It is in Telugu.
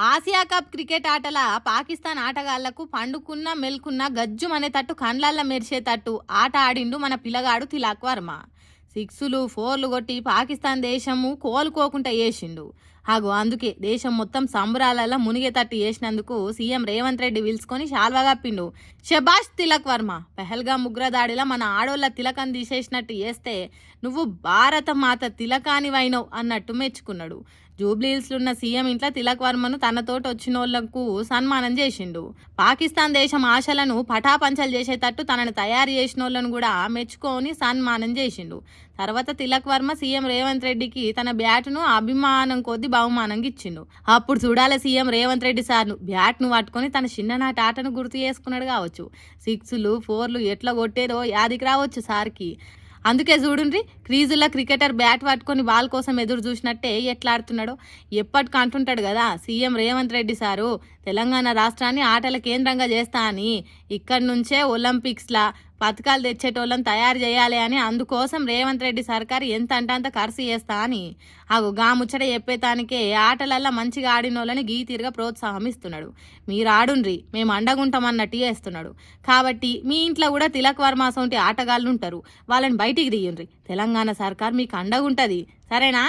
ఆసియా కప్ క్రికెట్ ఆటల పాకిస్తాన్ ఆటగాళ్లకు పండుకున్న మెల్కున్న గజ్జుమనేటట్టు కండ్లల్ల మెరిసేటట్టు ఆట ఆడిండు మన పిల్లగాడు తిలక్ వర్మ. సిక్సులు ఫోర్లు కొట్టి పాకిస్తాన్ దేశము కోలుకోకుండా వేసిండు. అందుకే దేశం మొత్తం సంబరాలలో మునిగేటట్టు చేసినందుకు సీఎం రేవంత్ రెడ్డి పిలుచుకొని శాల్వా కప్పిండు. షబాష్ తిలక్ వర్మ, పెహల్గాం ఉగ్రదాడిలా మన ఆడోళ్ళ తిలకం తీసేసినట్టు చేస్తే నువ్వు భారత మాత తిలకానివైనవు అన్నట్టు మెచ్చుకున్నాడు. జూబ్లీహిల్స్లో ఉన్న సీఎం ఇంట్లో తిలక్ వర్మను తనతోటి వచ్చిన వాళ్లకు సన్మానం చేసిండు. పాకిస్తాన్ దేశం ఆశలను పటాపంచలు చేసేటట్టు తనని తయారు చేసిన వాళ్ళను కూడా మెచ్చుకొని సన్మానం చేసిండు. తర్వాత తిలక్ వర్మ సీఎం రేవంత్ రెడ్డికి తన బ్యాట్ను అభిమానం కొద్ది బహుమానంగా ఇచ్చిండు. అప్పుడు చూడాలి సీఎం రేవంత్ రెడ్డి సార్ను బ్యాట్ను పట్టుకొని తన చిన్ననాటి ఆటను గుర్తు చేసుకున్నాడు కావచ్చు. సిక్స్లు ఫోర్లు ఎట్లా కొట్టేదో యాదికి రావచ్చు సార్కి. అందుకే చూడుండ్రి, క్రీజుల్లో క్రికెటర్ బ్యాట్ పట్టుకొని బాల్ కోసం ఎదురు చూసినట్టే ఎట్లా ఆడుతున్నాడో. ఎప్పటికీ అంటుంటాడు కదా సీఎం రేవంత్ రెడ్డి సారు, తెలంగాణ రాష్ట్రాన్ని ఆటల కేంద్రంగా చేస్తా అని, ఇక్కడి నుంచే ఒలింపిక్స్లా పథకాలు తెచ్చేటోళ్ళని తయారు చేయాలి అని, అందుకోసం రేవంత్ రెడ్డి సర్కారు ఎంత అంటే అంత ఖర్చు చేస్తా అని గా ముచ్చట చెప్పేతానికే ఆటలల్లో మంచిగా ఆడినోళ్ళని గీతీరుగా ప్రోత్సాహం ఇస్తున్నాడు. మీరు ఆడుండ్రి, మేము అండగుంటామన్నట్టు చేస్తున్నాడు. కాబట్టి మీ ఇంట్లో కూడా తిలక్ వర్మ సొంటి ఆటగాళ్ళు ఉంటారు, వాళ్ళని బయటికి తీయండ్రి. తెలంగాణ సర్కార్ మీకు అండగుంటది, సరేనా?